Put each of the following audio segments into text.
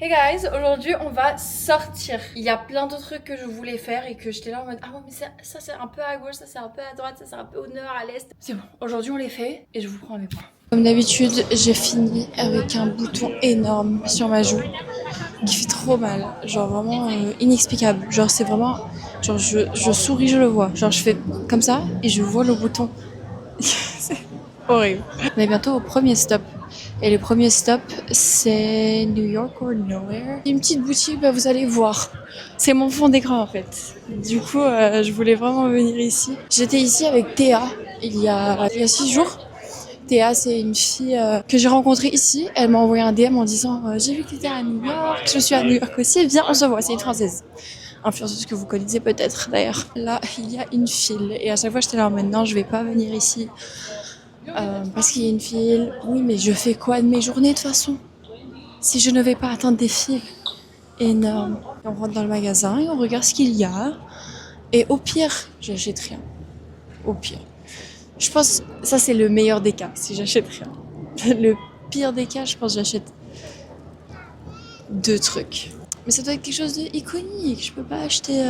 Hey guys, aujourd'hui on va sortir. Il y a plein d'autres trucs que je voulais faire et que j'étais là en mode ah ouais mais ça c'est un peu à gauche, ça c'est un peu à droite, ça c'est un peu au nord, à l'est. C'est bon, aujourd'hui on les fait et je vous prends avec moi. Comme d'habitude, j'ai fini avec un bouton énorme sur ma joue qui fait trop mal, genre vraiment inexplicable. Genre c'est vraiment, genre je souris, je le vois. Genre je fais comme ça et je vois le bouton. C'est horrible. On est bientôt au premier stop. Et le premier stop, c'est New York or Nowhere. Une petite boutique, bah, vous allez voir. C'est mon fond d'écran en fait. Du coup, je voulais vraiment venir ici. J'étais ici avec Théa il y a 6 jours. Théa, c'est une fille que j'ai rencontrée ici. Elle m'a envoyé un DM en disant j'ai vu que tu étais à New York, je suis à New York aussi, viens, on se voit. C'est une Française. Influenceuse que vous connaissez peut-être d'ailleurs. Là, il y a une file. Et à chaque fois, j'étais là, maintenant, je vais pas venir ici. Parce qu'il y a une file. Oui, mais je fais quoi de mes journées de toute façon si je ne vais pas attendre des files énormes? On rentre dans le magasin et on regarde ce qu'il y a. Et au pire, j'achète rien. Au pire. Je pense que ça c'est le meilleur des cas si j'achète rien. Le pire des cas, je pense que j'achète 2 trucs. Mais ça doit être quelque chose d'iconique. Je peux pas acheter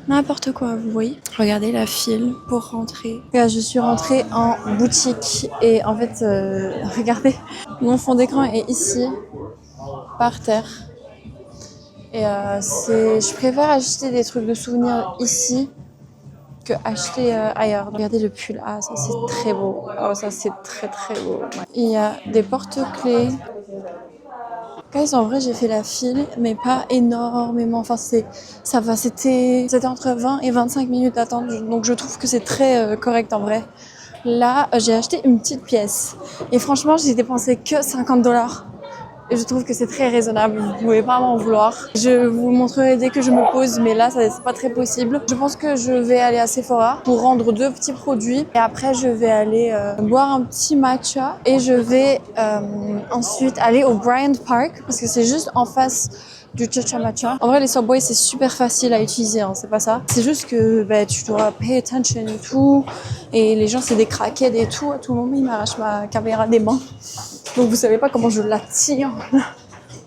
n'importe quoi, vous voyez. Regardez la file pour rentrer. Là, je suis rentrée en boutique et en fait, regardez, mon fond d'écran est ici, par terre. Et je préfère acheter des trucs de souvenirs ici que acheter ailleurs. Regardez le pull. Ah, ça c'est très beau. Oh, ça c'est très très beau. Ouais. Il y a des porte-clés. Guys, en vrai, j'ai fait la file, mais pas énormément. Enfin, c'était entre 20 et 25 minutes d'attente, donc je trouve que c'est très correct en vrai. Là, j'ai acheté une petite pièce. Et franchement, j'ai dépensé que $50. Et je trouve que c'est très raisonnable. Vous pouvez pas m'en vouloir. Je vous montrerai dès que je me pose, mais là, c'est pas très possible. Je pense que je vais aller à Sephora pour rendre 2 petits produits. Et après, je vais aller boire un petit matcha. Et je vais ensuite aller au Bryant Park parce que c'est juste en face du Cha Matcha. En vrai, les Subway, c'est super facile à utiliser, hein, c'est pas ça. C'est juste que tu dois pay attention et tout. Et les gens, c'est des crackheads et tout. À tout moment, ils m'arrachent ma caméra des mains. Donc vous savez pas comment je la tire.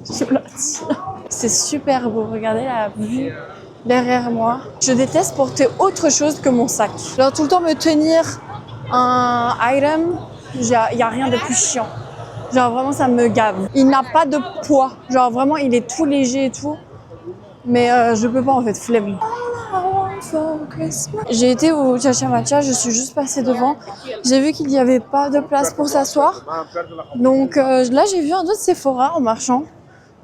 Je la tire. C'est super beau, regardez la vue derrière moi. Je déteste porter autre chose que mon sac. Genre tout le temps me tenir un item, il y a rien de plus chiant. Genre vraiment ça me gave. Il n'a pas de poids. Genre vraiment il est tout léger et tout. Mais je peux pas en fait, flemme. J'ai été au Cha Matcha, je suis juste passée devant. J'ai vu qu'il n'y avait pas de place pour s'asseoir. Donc là, j'ai vu un autre Sephora en marchant,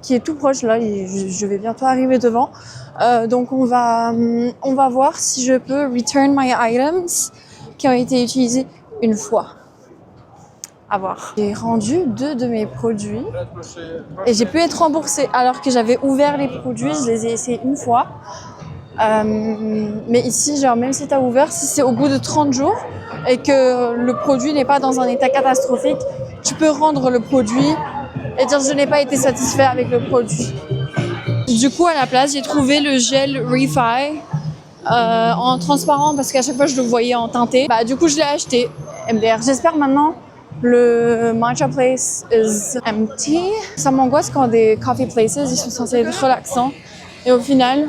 qui est tout proche là. Je vais bientôt arriver devant. Donc on va voir si je peux return my items qui ont été utilisés une fois. À voir. J'ai rendu 2 de mes produits et j'ai pu être remboursée alors que j'avais ouvert les produits. Je les ai essayés une fois. Mais ici, genre, même si tu as ouvert, si c'est au bout de 30 jours et que le produit n'est pas dans un état catastrophique, tu peux rendre le produit et dire je n'ai pas été satisfait avec le produit. Du coup, à la place, j'ai trouvé le gel Refi en transparent parce qu'à chaque fois, je le voyais en teinté. Du coup, je l'ai acheté. MDR. J'espère maintenant le matcha place is empty. Ça m'angoisse quand des coffee places, ils sont censés être relaxants. Et au final,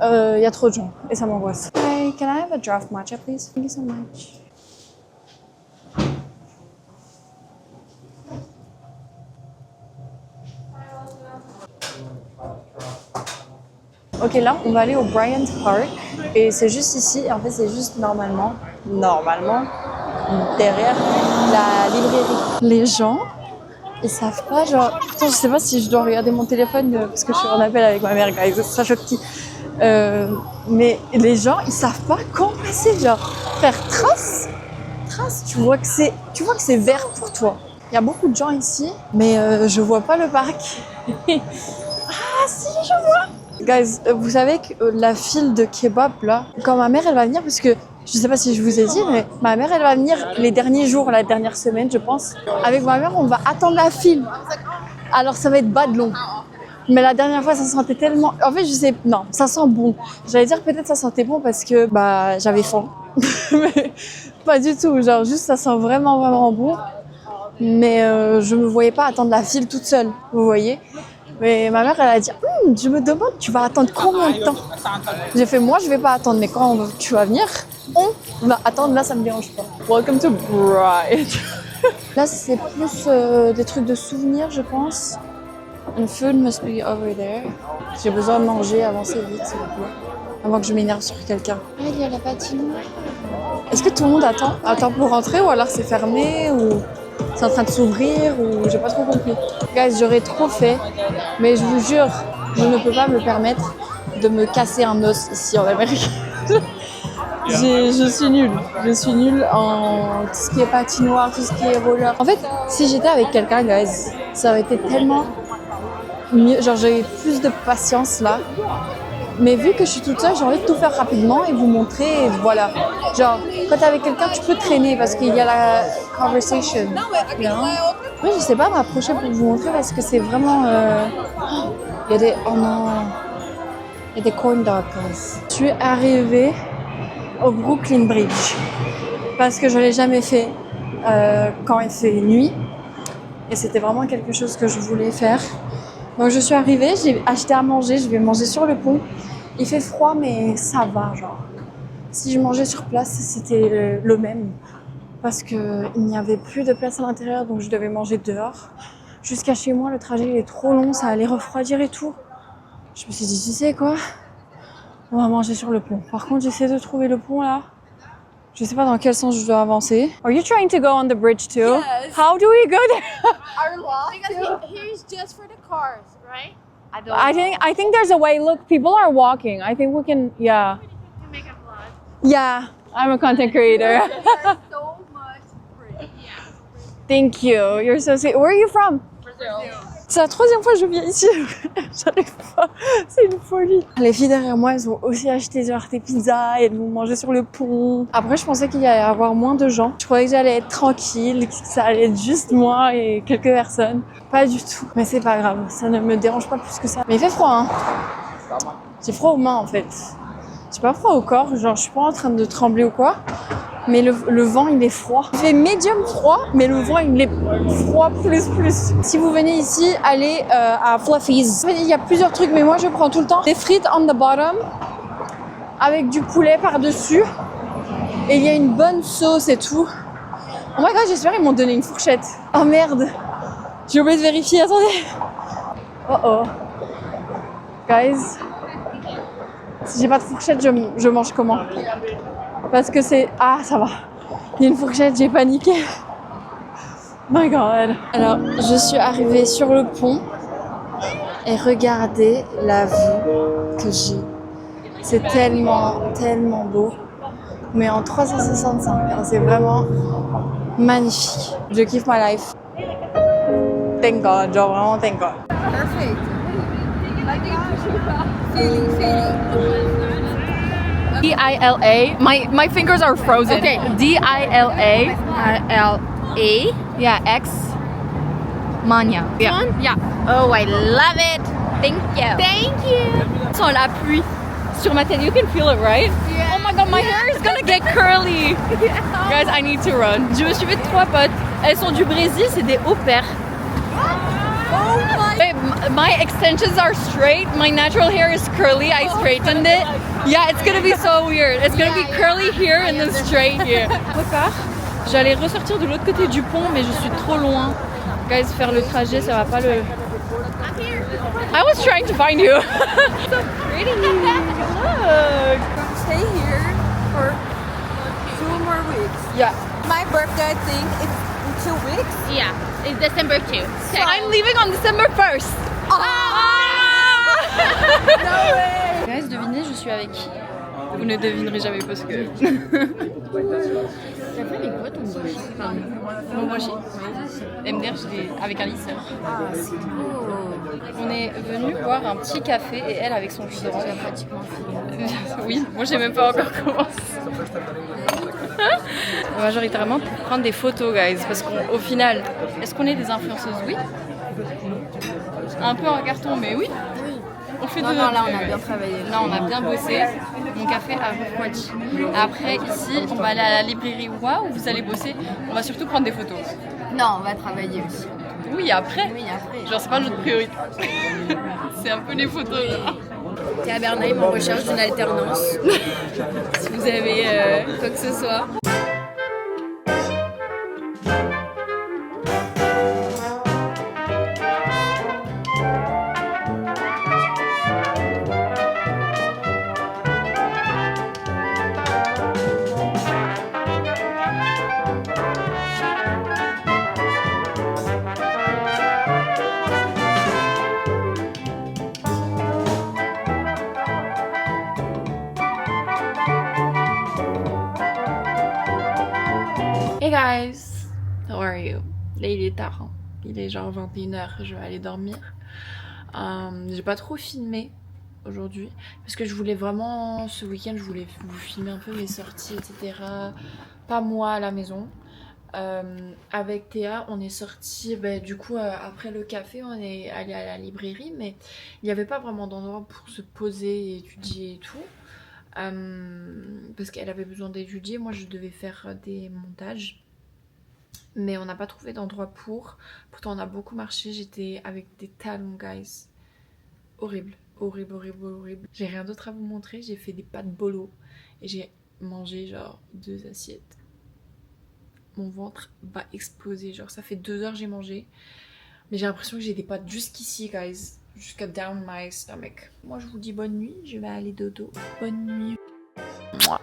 y a trop de gens et ça m'angoisse. Hi, can I have a draft matcha, please? Thank you so much. Ok, là, on va aller au Bryant Park et c'est juste ici. En fait, c'est juste normalement, derrière la librairie. Les gens, ils savent pas, genre, pourtant, je sais pas si je dois regarder mon téléphone parce que je suis en appel avec ma mère, guys. Ça choque qui. Mais les gens, ils savent pas quand passer, genre faire trace, tu vois que c'est vert pour toi. Il y a beaucoup de gens ici, mais je vois pas le parc. Ah si, je vois. Guys, vous savez que la file de kebab là, quand ma mère elle va venir, parce que je sais pas si je vous ai dit, mais ma mère elle va venir les derniers jours, la dernière semaine je pense. Avec ma mère on va attendre la file. Alors ça va être bas de long. Mais la dernière fois, ça sentait tellement... En fait, non, ça sent bon. J'allais dire peut-être ça sentait bon parce que j'avais faim. Mais pas du tout. Genre, juste, ça sent vraiment bon. Mais je me voyais pas attendre la file toute seule, vous voyez. Mais ma mère, elle a dit, je me demande, tu vas attendre combien de temps? J'ai fait, moi, je vais pas attendre, mais quand tu vas venir, on va attendre. Là, ça me dérange pas. Welcome to Bright. Là, c'est plus des trucs de souvenirs, je pense. And food must be over there. J'ai besoin de manger, avancez vite, s'il vous plaît. Avant que je m'énerve sur quelqu'un. Ah, il y a la patinoire. Est-ce que tout le monde attend pour rentrer ou alors c'est fermé ou c'est en train de s'ouvrir ou j'ai pas trop compris. Guys, j'aurais trop fait, mais je vous jure, je ne peux pas me permettre de me casser un os ici en Amérique. Je suis nulle. Je suis nulle en tout ce qui est patinoire, tout ce qui est roller. En fait, si j'étais avec quelqu'un, guys, ça aurait été tellement mieux. Genre, j'aurais plus de patience là. Mais vu que je suis toute seule, j'ai envie de tout faire rapidement et vous montrer, et voilà. Genre, quand t'es avec quelqu'un, tu peux traîner parce qu'il y a la conversation. Moi, je sais pas m'approcher pour vous montrer parce que c'est vraiment... Il y a des... Oh non. Il y a des corn dogs. Je suis arrivée au Brooklyn Bridge parce que je l'ai jamais fait quand il fait nuit. Et c'était vraiment quelque chose que je voulais faire. Donc je suis arrivée, j'ai acheté à manger, je vais manger sur le pont. Il fait froid mais ça va genre. Si je mangeais sur place, c'était le même. Parce qu'il n'y avait plus de place à l'intérieur, donc je devais manger dehors. Jusqu'à chez moi, le trajet il est trop long, ça allait refroidir et tout. Je me suis dit, tu sais quoi? On va manger sur le pont. Par contre, j'essaie de trouver le pont là. Je sais pas dans quel sens je dois avancer. Are you trying to go on the bridge too? Yes. How do we go there? Our law because here's just for the cars, right? I think there's a way. Look, people are walking. I think we can, yeah. To make a vlog. Yeah, I'm a content creator. There's so much free. Yeah. Thank you. You're so sweet. Where are you from? Brazil. C'est la troisième fois que je viens ici. J'arrive pas. C'est une folie. Les filles derrière moi, elles ont aussi acheté genre des pizzas et elles vont manger sur le pont. Après, je pensais qu'il y allait y avoir moins de gens. Je croyais que j'allais être tranquille, que ça allait être juste moi et quelques personnes. Pas du tout. Mais c'est pas grave. Ça ne me dérange pas plus que ça. Mais il fait froid, hein. J'ai froid aux mains, en fait. J'ai pas froid au corps. Genre, je suis pas en train de trembler ou quoi. Mais le vent, il est froid. Il fait médium froid, mais le vent, il est froid plus. Si vous venez ici, allez à Fluffy's. Il y a plusieurs trucs, mais moi, je prends tout le temps des frites on the bottom avec du poulet par-dessus. Et il y a une bonne sauce et tout. Oh my god, j'espère qu'ils m'ont donné une fourchette. Oh merde. J'ai oublié de vérifier, attendez. Oh. Guys. Si j'ai pas de fourchette, je mange comment? Parce que c'est... Ah, ça va. Il y a une fourchette, j'ai paniqué. My God. Alors, je suis arrivée sur le pont. Et regardez la vue que j'ai. C'est tellement beau. Mais en 365, hein, c'est vraiment magnifique. Je kiffe ma life. Thank God, genre vraiment thank God. Perfect. Feeling. D-I-L-A. My fingers are frozen. Okay. D-I-L-A. L-A. Yeah, X. Mania. Yeah. Yeah. Oh, I love it. Thank you. Thank you. Sans la pluie sur ma tête. You can feel it, right? Yeah. Oh my god, my hair is gonna get curly. Guys, I need to run. Je me suis fait 3 potes. Elles sont du Brésil, c'est des au pair. Oh my. Babe, my extensions are straight. My natural hair is curly. I straightened it. Yeah, it's gonna be so weird. It's gonna be curly here and then straight here. J'allais ressortir de l'autre côté du pont, mais je suis trop loin. Guys, faire le trajet, ça va pas le... I'm here. I was trying to find you. So pretty. Look. Stay here for 2 more weeks. Yeah. My birthday, I think it's in 2 weeks. Yeah, it's December 2. So I'm leaving on December 1st. No way. Guys, devinez, je suis avec qui? Vous ne devinerez jamais parce que... T'as fait avec quoi ton brush? Mon brochi. MDR, je l'ai avec un lisseur. On est venu boire un petit café et elle avec son jus d'orange. Pratiquement fini. Oui, moi j'ai même pas encore commencé. Majoritairement pour prendre des photos, guys, parce qu'au final, est-ce qu'on est des influenceuses? Oui. Un peu en carton, mais oui. On fait Non, là on a bien travaillé. Là on a bien bossé. Mon café a refroidi. Après ici, on va aller à la librairie Waouh, vous allez bosser. On va surtout prendre des photos. Non, on va travailler aussi. Oui, après. Oui, après. Genre, c'est pas notre priorité. C'est un peu les photos là. T'es à Bernheim en recherche d'une alternance. Si vous avez quoi que ce soit. Hey guys, how are you? Là il est tard, hein. Il est genre 21h, je vais aller dormir. J'ai pas trop filmé aujourd'hui parce que je voulais vraiment, ce week-end je voulais vous filmer un peu mes sorties etc. Pas moi à la maison. Avec Théa on est sorti du coup après le café on est allé à la librairie mais il n'y avait pas vraiment d'endroit pour se poser et étudier et tout. Parce qu'elle avait besoin d'étudier, moi je devais faire des montages mais on n'a pas trouvé d'endroit pour. Pourtant on a beaucoup marché, j'étais avec des talons guys, horrible, horrible, horrible, horrible. J'ai rien d'autre à vous montrer, j'ai fait des pâtes bolo et j'ai mangé genre 2 assiettes. Mon ventre va exploser, genre ça fait 2 heures que j'ai mangé mais j'ai l'impression que j'ai des pâtes jusqu'ici guys, jusqu'à down my stomach. Moi je vous dis bonne nuit, je vais aller dodo. Bonne nuit. Mouah.